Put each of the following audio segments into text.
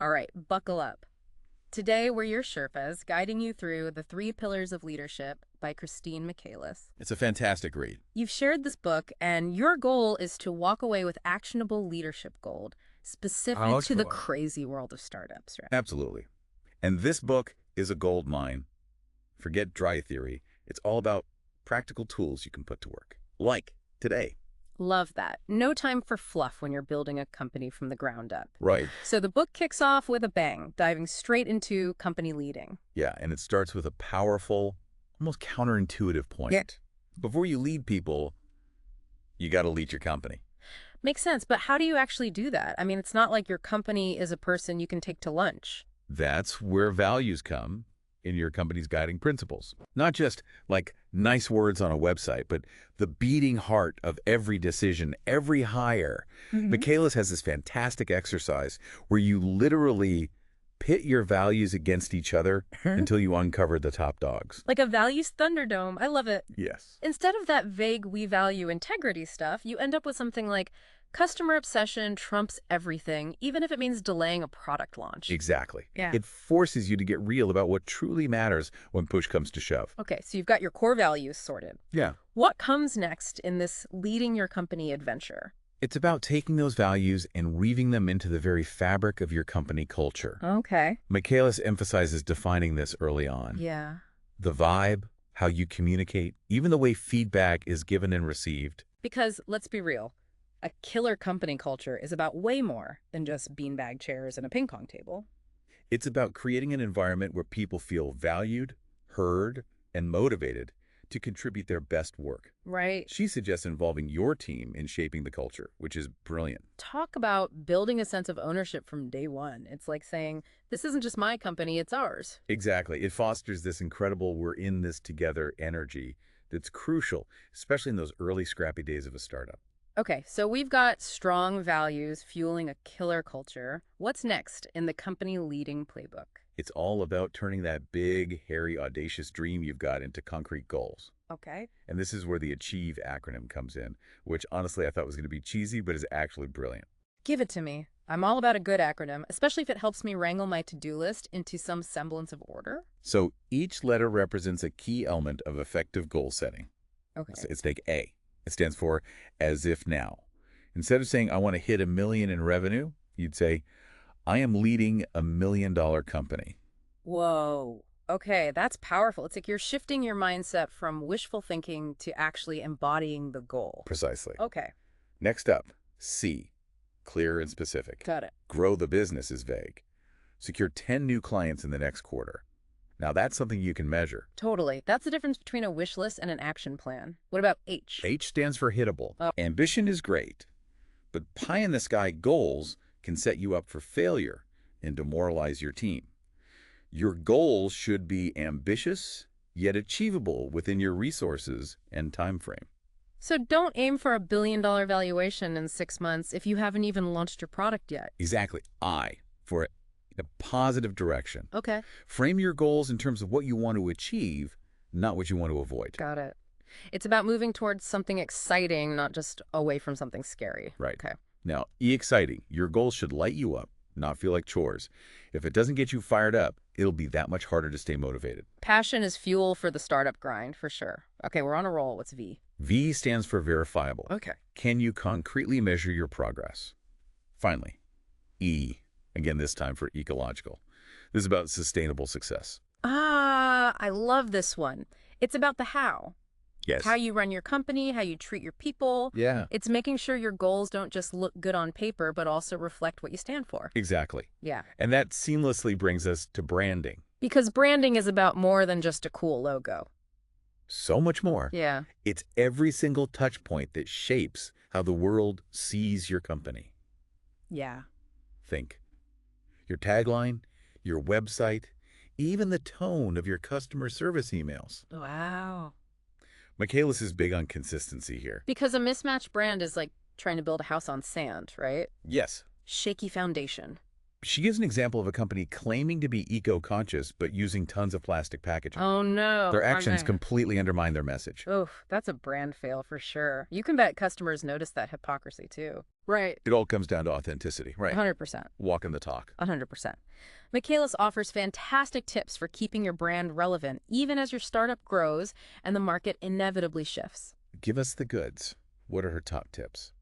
All right, buckle up. Today, we're your Sherpas, guiding you through The Three Pillars of Leadership by Christine Michaelis. It's a fantastic read. You've shared this book, and your goal is to walk away with actionable leadership gold, specific to the Sure. crazy world of startups, right? Absolutely. And this book is a gold mine. Forget dry theory. It's all about practical tools you can put to work. Like today. Love that. No time for fluff when you're building a company from the ground up. Right. So the book kicks off with a bang, diving straight into company leading. Yeah, and it starts with a powerful, almost counterintuitive point. Yeah. Before you lead people, you got to lead your company. Makes sense, but how do you actually do that? I mean, it's not like your company is a person you can take to lunch. That's where values come in your company's guiding principles. Not just like nice words on a website, but the beating heart of every decision, every hire. Michaelis has this fantastic exercise where you literally pit your values against each other until you uncover the top dogs. Like a values Thunderdome. I love it. Yes. Instead of that vague we value integrity stuff, you end up with something like customer obsession trumps everything, even if it means delaying a product launch. Exactly. Yeah. It forces you to get real about what truly matters when push comes to shove. Okay, so you've got your core values sorted. Yeah. What comes next in this leading your company adventure? It's about taking those values and weaving them into the very fabric of your company culture. Okay. Michaelis emphasizes defining this early on. Yeah. The vibe, how you communicate, even the way feedback is given and received. Because let's be real, a killer company culture is about way more than just beanbag chairs and a ping pong table. It's about creating an environment where people feel valued, heard, and motivated to contribute their best work. Right. She suggests involving your team in shaping the culture, which is brilliant. Talk about building a sense of ownership from day one. It's like saying, this isn't just my company, it's ours. Exactly. It fosters this incredible we're in this together energy that's crucial, especially in those early scrappy days of a startup. Okay, so we've got strong values fueling a killer culture. What's next in the company leading playbook? It's all about turning that big, hairy, audacious dream you've got into concrete goals. Okay. And this is where the ACHIEVE acronym comes in, which honestly I thought was going to be cheesy, but is actually brilliant. Give it to me. I'm all about a good acronym, especially if it helps me wrangle my to-do list into some semblance of order. So each letter represents a key element of effective goal setting. Okay. Let's take A. It stands for as if now. Instead of saying, I want to hit $1 million in revenue, you'd say, I am leading $1 million company. Whoa. Okay, that's powerful. It's like you're shifting your mindset from wishful thinking to actually embodying the goal. Precisely. Okay, Next up, C. Clear and specific. got it. Grow the business is vague. Secure 10 new clients in the next quarter. Now that's something you can measure. Totally. That's the difference between a wish list and an action plan. What about H? H stands for hittable. Oh. Ambition is great, but pie-in-the-sky goals can set you up for failure and demoralize your team. Your goals should be ambitious, yet achievable within your resources and time frame. So don't aim for $1 billion valuation in 6 months if you haven't even launched your product yet. Exactly. I, for a positive direction. Okay, Frame your goals in terms of what you want to achieve, not what you want to avoid. got it. It's about moving towards something exciting, not just away from something scary. Right. Okay. Now, exciting. Your goals should light you up, not feel like chores. If it doesn't get you fired up, it'll be that much harder to stay motivated. Passion is fuel for the startup grind, for sure. Okay, we're on a roll. What's V? V stands for verifiable. Okay. Can you concretely measure your progress? Finally, E, again this time for ecological. This is about sustainable success. Ah, I love this one. It's about the how. Yes. How you run your company, how you treat your people. Yeah. It's making sure your goals don't just look good on paper, but also reflect what you stand for. Exactly. Yeah. And that seamlessly brings us to branding. Because branding is about more than just a cool logo. So much more. Yeah. It's every single touch point that shapes how the world sees your company. Yeah. Think. Your tagline, your website, even the tone of your customer service emails. Wow. Michaelis is big on consistency here. Because a mismatched brand is like trying to build a house on sand, right? Yes. Shaky foundation. She gives an example of a company claiming to be eco-conscious but using tons of plastic packaging. Oh no. Their Are actions they? completely undermine their message. Oof, that's a brand fail for sure. You can bet customers notice that hypocrisy too. Right. It all comes down to authenticity, right? 100%. Walking the talk. 100%. Michaelis offers fantastic tips for keeping your brand relevant, even as your startup grows and the market inevitably shifts. Give us the goods. What are her top tips?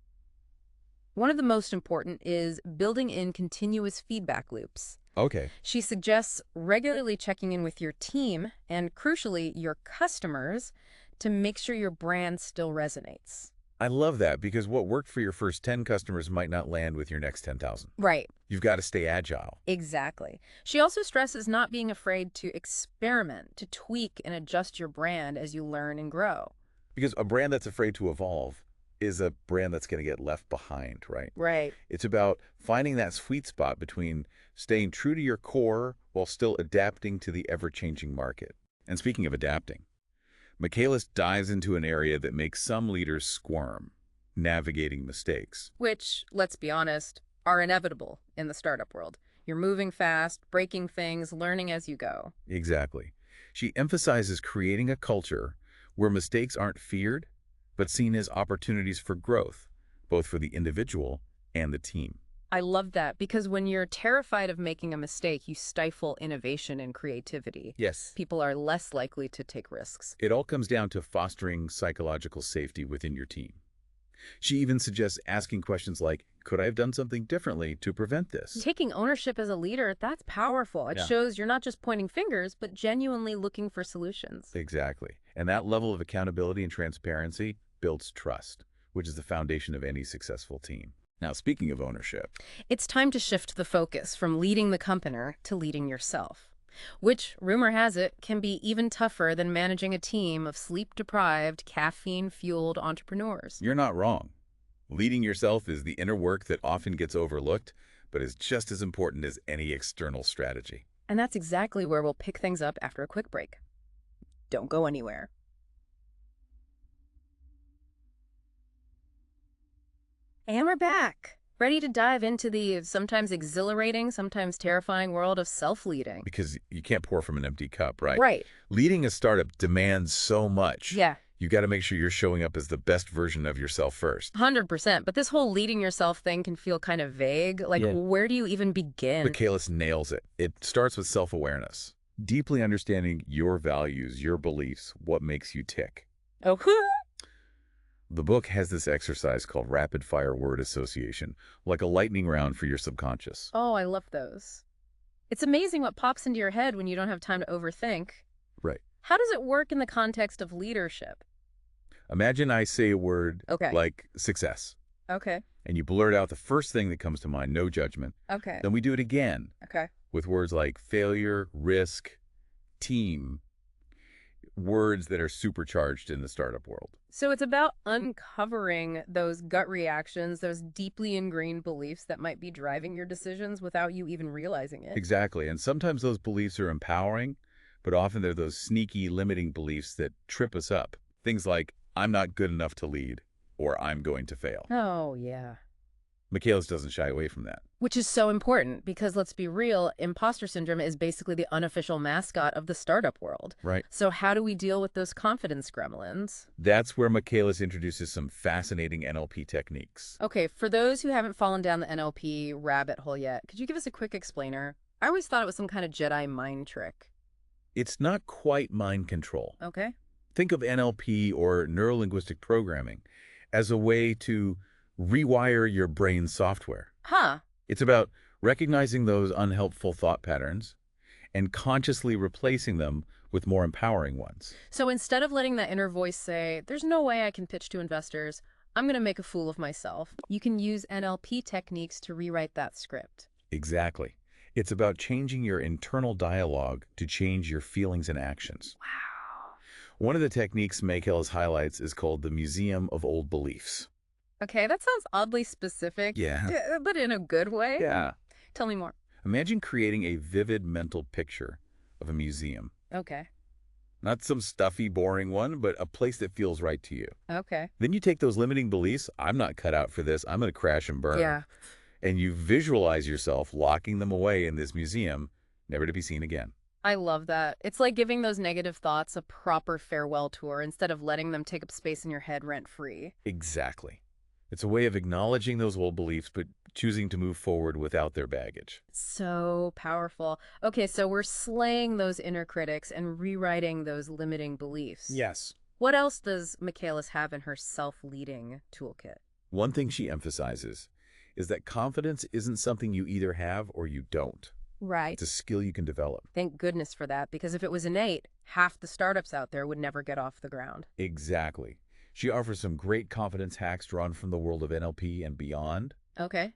One of the most important is building in continuous feedback loops. Okay. She suggests regularly checking in with your team and, crucially, your customers to make sure your brand still resonates. I love that because what worked for your first 10 customers might not land with your next 10,000. Right. You've got to stay agile. Exactly. She also stresses not being afraid to experiment, to tweak and adjust your brand as you learn and grow. Because a brand that's afraid to evolve is a brand that's going to get left behind, right? Right. It's about finding that sweet spot between staying true to your core while still adapting to the ever-changing market. And speaking of adapting, Michaelis dives into an area that makes some leaders squirm, navigating mistakes. Which, let's be honest, are inevitable in the startup world. You're moving fast, breaking things, learning as you go. Exactly. She emphasizes creating a culture where mistakes aren't feared, but seen as opportunities for growth, both for the individual and the team. I love that because when you're terrified of making a mistake, you stifle innovation and creativity. Yes. People are less likely to take risks. It all comes down to fostering psychological safety within your team. She even suggests asking questions like, could I have done something differently to prevent this? Taking ownership as a leader, that's powerful. It Yeah. shows you're not just pointing fingers, but genuinely looking for solutions. Exactly. And that level of accountability and transparency builds trust, which is the foundation of any successful team. Now, speaking of ownership, It's time to shift the focus from leading the company to leading yourself, which, rumor has it, can be even tougher than managing a team of sleep-deprived, caffeine-fueled entrepreneurs. you're not wrong. Leading yourself is the inner work that often gets overlooked, but is just as important as any external strategy. And that's exactly where we'll pick things up after a quick break. Don't go anywhere. And we're back, ready to dive into the sometimes exhilarating, sometimes terrifying world of self-leading. Because you can't pour from an empty cup, right? Right. Leading a startup demands so much. Yeah, You got to make sure you're showing up as the best version of yourself first. 100%. But this whole leading yourself thing can feel kind of vague. Like, Yeah. where do you even begin? Michaelis nails it. It starts with self-awareness. Deeply understanding your values, your beliefs, what makes you tick. Oh, The book has this exercise called rapid fire word association, like a lightning round for your subconscious. oh, I love those. It's amazing what pops into your head when you don't have time to overthink. Right. How does it work in the context of leadership? Imagine I say a word Okay. like success, Okay. and you blurt out the first thing that comes to mind, no judgment. Okay. Then we do it again Okay. with words like failure, risk, team, words that are supercharged in the startup world. So it's about uncovering those gut reactions, those deeply ingrained beliefs that might be driving your decisions without you even realizing it. Exactly. And sometimes those beliefs are empowering, but often they're those sneaky limiting beliefs that trip us up. Things like, I'm not good enough to lead, or I'm going to fail. Oh, yeah. Michaelis doesn't shy away from that. Which is so important because let's be real, imposter syndrome is basically the unofficial mascot of the startup world. Right. So how do we deal with those confidence gremlins? That's where Michaelis introduces some fascinating NLP techniques. Okay, for those who haven't fallen down the NLP rabbit hole yet, could you give us a quick explainer? I always thought it was some kind of Jedi mind trick. It's not quite mind control. Okay. Think of NLP or neurolinguistic programming as a way to rewire your brain's software. Huh. It's about recognizing those unhelpful thought patterns and consciously replacing them with more empowering ones. So instead of letting that inner voice say, there's no way I can pitch to investors, I'm going to make a fool of myself, you can use NLP techniques to rewrite that script. Exactly. It's about changing your internal dialogue to change your feelings and actions. Wow. One of the techniques Michaelis highlights is called the Museum of Old Beliefs. Okay, that sounds oddly specific. Yeah. But in a good way. Yeah. Tell me more. Imagine creating a vivid mental picture of a museum. Okay. Not some stuffy, boring one, but a place that feels right to you. Okay. Then you take those limiting beliefs, I'm not cut out for this, I'm going to crash and burn. Yeah. And you visualize yourself locking them away in this museum, never to be seen again. I love that. It's like giving those negative thoughts a proper farewell tour instead of letting them take up space in your head rent-free. Exactly. It's a way of acknowledging those old beliefs, but choosing to move forward without their baggage. So powerful. Okay, so we're slaying those inner critics and rewriting those limiting beliefs. Yes. What else does Michaelis have in her self-leading toolkit? One thing she emphasizes is that confidence isn't something you either have or you don't. Right. It's a skill you can develop. Thank goodness for that, because if it was innate, half the startups out there would never get off the ground. Exactly. She offers some great confidence hacks drawn from the world of NLP and beyond. Okay.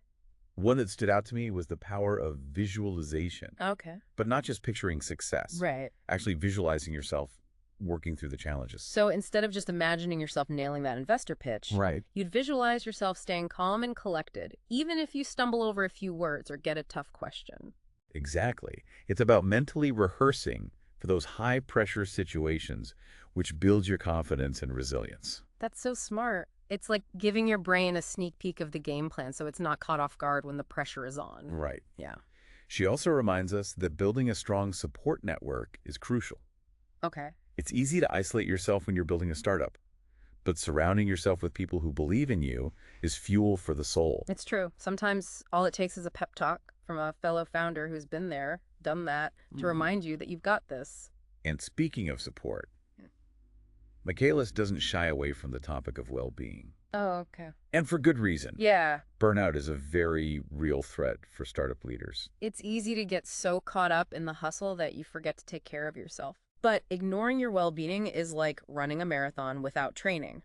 One that stood out to me was the power of visualization, Okay. but not just picturing success, Right. actually visualizing yourself working through the challenges. So instead of just imagining yourself nailing that investor pitch, Right. you'd visualize yourself staying calm and collected, even if you stumble over a few words or get a tough question. Exactly. It's about mentally rehearsing for those high-pressure situations, which builds your confidence and resilience. That's so smart. It's like giving your brain a sneak peek of the game plan so it's not caught off guard when the pressure is on. Right. Yeah. She also reminds us that building a strong support network is crucial. Okay. It's easy to isolate yourself when you're building a startup, but surrounding yourself with people who believe in you is fuel for the soul. It's true. Sometimes all it takes is a pep talk from a fellow founder who's been there, done that, to remind you that you've got this. And speaking of support, Michaelis doesn't shy away from the topic of well-being. Oh, okay. And for good reason. Yeah. Burnout is a very real threat for startup leaders. It's easy to get so caught up in the hustle that you forget to take care of yourself. But ignoring your well-being is like running a marathon without training.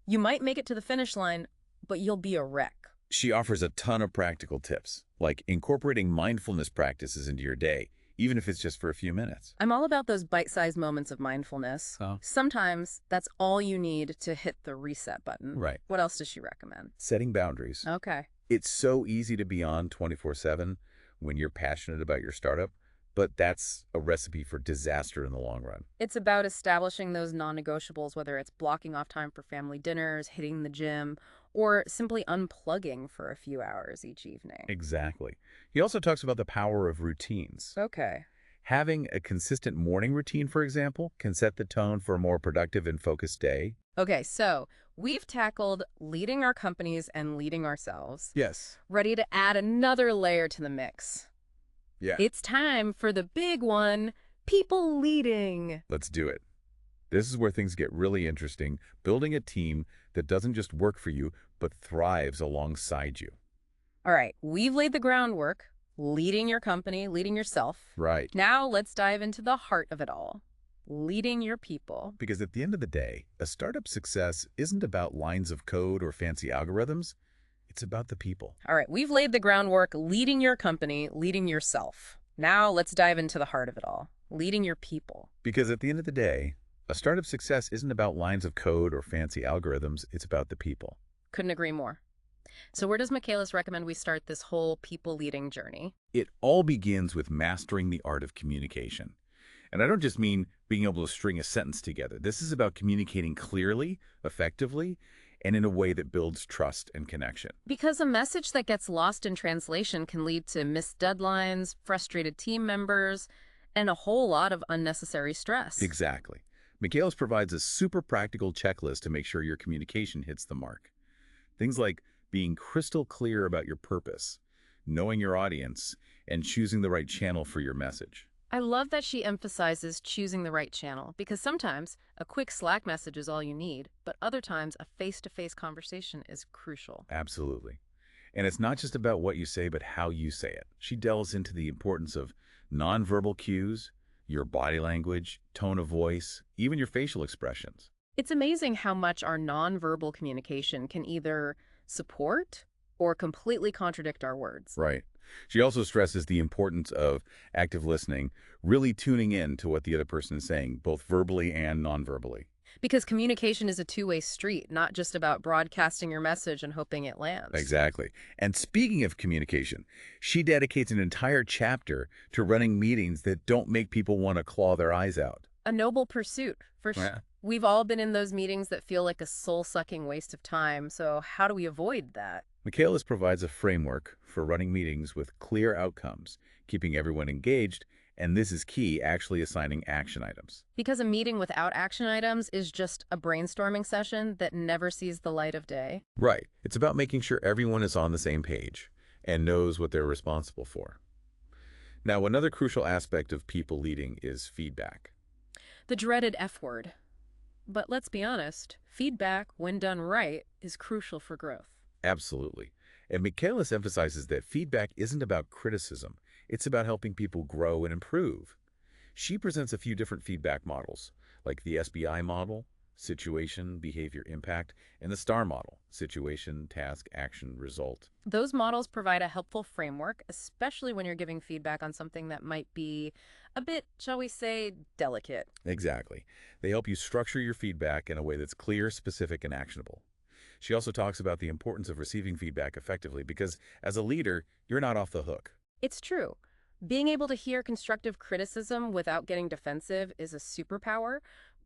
You might make it to the finish line, but you'll be a wreck. She offers a ton of practical tips, like incorporating mindfulness practices into your day, even if it's just for a few minutes. I'm all about those bite-sized moments of mindfulness. Oh. Sometimes that's all you need to hit the reset button. Right. What else does she recommend? Setting boundaries. Okay. It's so easy to be on 24/7 when you're passionate about your startup, but that's a recipe for disaster in the long run. It's about establishing those non-negotiables, whether it's blocking off time for family dinners, hitting the gym, or simply unplugging for a few hours each evening. Exactly. He also talks about the power of routines. Okay. Having a consistent morning routine, for example, can set the tone for a more productive and focused day. Okay, so we've tackled leading our companies and leading ourselves. Yes. Ready to add another layer to the mix. Yeah. It's time for the big one, people leading. Let's do it. This is where things get really interesting, building a team that doesn't just work for you, but thrives alongside you. All right, we've laid the groundwork, leading your company, leading yourself. Right. Now let's dive into the heart of it all, leading your people. Because at the end of the day, a startup success isn't about lines of code or fancy algorithms. It's about the people. All right, we've laid the groundwork, leading your company, leading yourself. Now let's dive into the heart of it all, leading your people. Because at the end of the day, a startup success isn't about lines of code or fancy algorithms. It's about the people. Couldn't agree more. So where does Michaelis recommend we start this whole people leading journey? It all begins with mastering the art of communication. And I don't just mean being able to string a sentence together. This is about communicating clearly, effectively, and in a way that builds trust and connection. Because a message that gets lost in translation can lead to missed deadlines, frustrated team members, and a whole lot of unnecessary stress. Exactly. Michaelis provides a super practical checklist to make sure your communication hits the mark. Things like being crystal clear about your purpose, knowing your audience, and choosing the right channel for your message. I love that she emphasizes choosing the right channel, because sometimes a quick Slack message is all you need, but other times a face-to-face conversation is crucial. Absolutely. And it's not just about what you say, but how you say it. She delves into the importance of nonverbal cues, your body language, tone of voice, even your facial expressions. It's amazing how much our nonverbal communication can either support or completely contradict our words. Right. She also stresses the importance of active listening, really tuning in to what the other person is saying, both verbally and nonverbally. Because communication is a two-way street, not just about broadcasting your message and hoping it lands. Exactly. And speaking of communication, she dedicates an entire chapter to running meetings that don't make people want to claw their eyes out. A noble pursuit, for sure. Yeah. We've all been in those meetings that feel like a soul-sucking waste of time, so how do we avoid that? Michaelis provides a framework for running meetings with clear outcomes, keeping everyone engaged, and this is key, actually assigning action items. Because a meeting without action items is just a brainstorming session that never sees the light of day. Right. It's about making sure everyone is on the same page and knows what they're responsible for. Now, another crucial aspect of people leading is feedback. The dreaded F word. But let's be honest, feedback, when done right, is crucial for growth. Absolutely. And Michaelis emphasizes that feedback isn't about criticism. It's about helping people grow and improve. She presents a few different feedback models, like the SBI model, situation, behavior, impact, and the STAR model, situation, task, action, result. Those models provide a helpful framework, especially when you're giving feedback on something that might be a bit, shall we say, delicate. Exactly. They help you structure your feedback in a way that's clear, specific, and actionable. She also talks about the importance of receiving feedback effectively because, as a leader, you're not off the hook. It's true. Being able to hear constructive criticism without getting defensive is a superpower,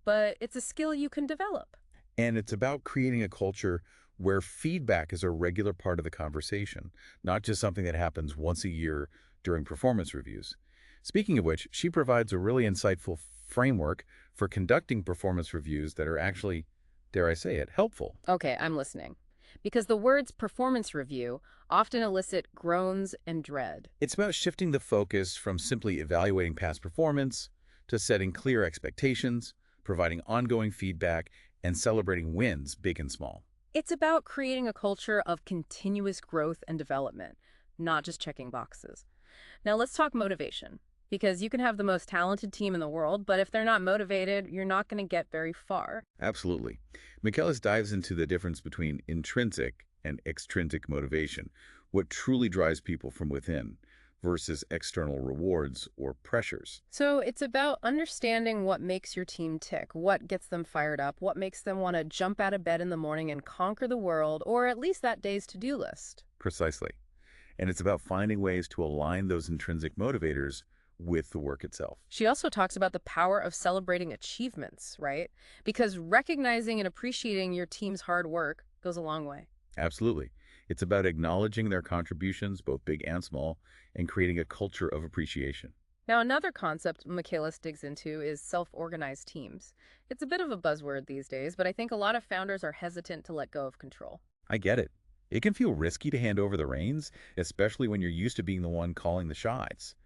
but it's a skill you can develop. And it's about creating a culture where feedback is a regular part of the conversation, not just something that happens once a year during performance reviews. Speaking of which, she provides a really insightful framework for conducting performance reviews that are actually, dare I say it, helpful. Okay, I'm listening. Because the words performance review often elicit groans and dread. It's about shifting the focus from simply evaluating past performance to setting clear expectations, providing ongoing feedback, and celebrating wins, big and small. It's about creating a culture of continuous growth and development, not just checking boxes. Now let's talk motivation. Because you can have the most talented team in the world, but if they're not motivated, you're not going to get very far. Absolutely. Michaelis dives into the difference between intrinsic and extrinsic motivation, what truly drives people from within versus external rewards or pressures. So it's about understanding what makes your team tick, what gets them fired up, what makes them want to jump out of bed in the morning and conquer the world, or at least that day's to-do list. Precisely. And it's about finding ways to align those intrinsic motivators with the work itself. She also talks about the power of celebrating achievements, right? Because recognizing and appreciating your team's hard work goes a long way. Absolutely. It's about acknowledging their contributions, both big and small, and creating a culture of appreciation. Now, another concept Michaelis digs into is self-organized teams. It's a bit of a buzzword these days, but I think a lot of founders are hesitant to let go of control. I get it. It can feel risky to hand over the reins, especially when you're used to being the one calling the shots.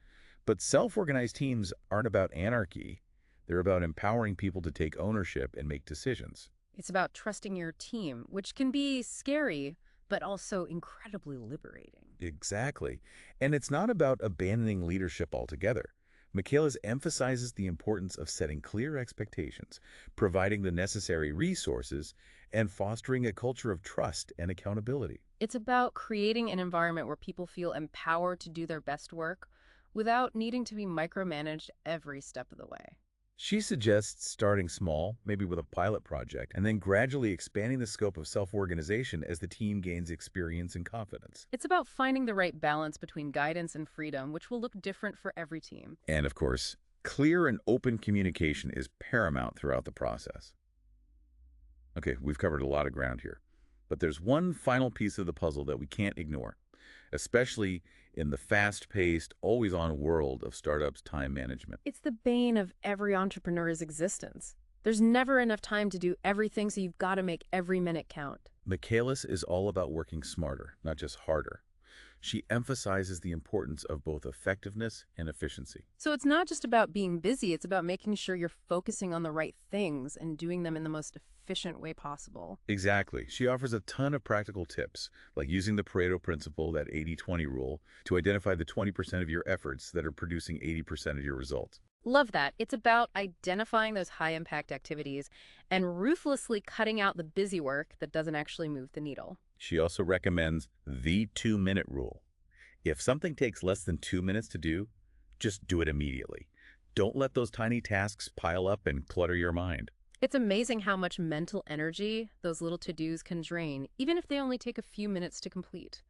But self-organized teams aren't about anarchy. They're about empowering people to take ownership and make decisions. It's about trusting your team, which can be scary, but also incredibly liberating. Exactly. And it's not about abandoning leadership altogether. Michaelis emphasizes the importance of setting clear expectations, providing the necessary resources, and fostering a culture of trust and accountability. It's about creating an environment where people feel empowered to do their best work without needing to be micromanaged every step of the way. She suggests starting small, maybe with a pilot project, and then gradually expanding the scope of self-organization as the team gains experience and confidence. It's about finding the right balance between guidance and freedom, which will look different for every team. And of course, clear and open communication is paramount throughout the process. Okay, we've covered a lot of ground here, but there's one final piece of the puzzle that we can't ignore, especially in the fast-paced, always-on world of startups' time management. It's the bane of every entrepreneur's existence. There's never enough time to do everything, so you've got to make every minute count. Michaelis is all about working smarter, not just harder. She emphasizes the importance of both effectiveness and efficiency. So it's not just about being busy, it's about making sure you're focusing on the right things and doing them in the most efficient way possible. Exactly. She offers a ton of practical tips, like using the Pareto principle, that 80-20 rule, to identify the 20% of your efforts that are producing 80% of your results. Love that. It's about identifying those high-impact activities and ruthlessly cutting out the busy work that doesn't actually move the needle. She also recommends the 2-minute rule. If something takes less than 2 minutes to do, just do it immediately. Don't let those tiny tasks pile up and clutter your mind. It's amazing how much mental energy those little to-dos can drain, even if they only take a few minutes to complete.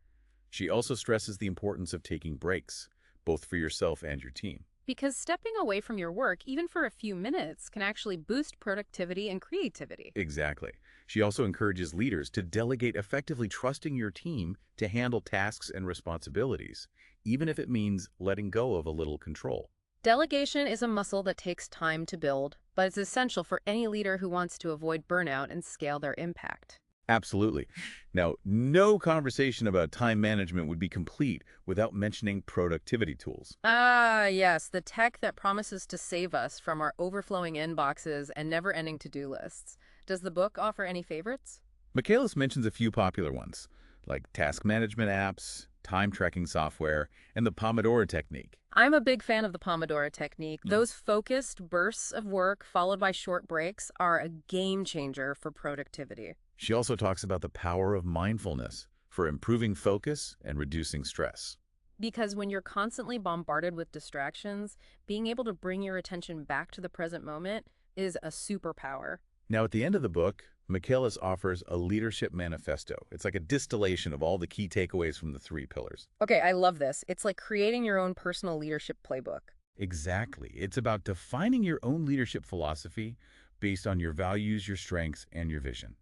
She also stresses the importance of taking breaks, both for yourself and your team. Because stepping away from your work, even for a few minutes, can actually boost productivity and creativity. Exactly. She also encourages leaders to delegate, effectively trusting your team to handle tasks and responsibilities, even if it means letting go of a little control. Delegation is a muscle that takes time to build, but it's essential for any leader who wants to avoid burnout and scale their impact. Absolutely. Now, no conversation about time management would be complete without mentioning productivity tools. Ah, yes, the tech that promises to save us from our overflowing inboxes and never-ending to-do lists. Does the book offer any favorites? Michaelis mentions a few popular ones, like task management apps, time tracking software, and the Pomodoro technique. I'm a big fan of the Pomodoro technique. Those focused bursts of work followed by short breaks are a game changer for productivity. She also talks about the power of mindfulness for improving focus and reducing stress. Because when you're constantly bombarded with distractions, being able to bring your attention back to the present moment is a superpower. Now, at the end of the book, Michaelis offers a leadership manifesto. It's like a distillation of all the key takeaways from the three pillars. Okay, I love this. It's like creating your own personal leadership playbook. Exactly. It's about defining your own leadership philosophy based on your values, your strengths, and your vision.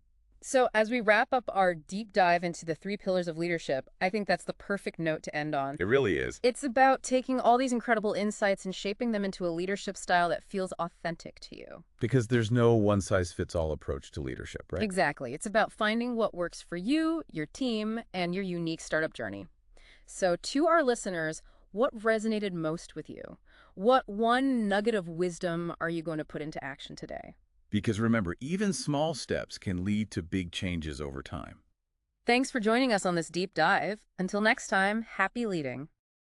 So, as we wrap up our deep dive into the three pillars of leadership, I think that's the perfect note to end on. It really is. It's about taking all these incredible insights and shaping them into a leadership style that feels authentic to you. Because there's no one-size-fits-all approach to leadership, right? Exactly. It's about finding what works for you, your team, and your unique startup journey. So, to our listeners, what resonated most with you? What one nugget of wisdom are you going to put into action today? Because remember, even small steps can lead to big changes over time. Thanks for joining us on this deep dive. Until next time, happy leading.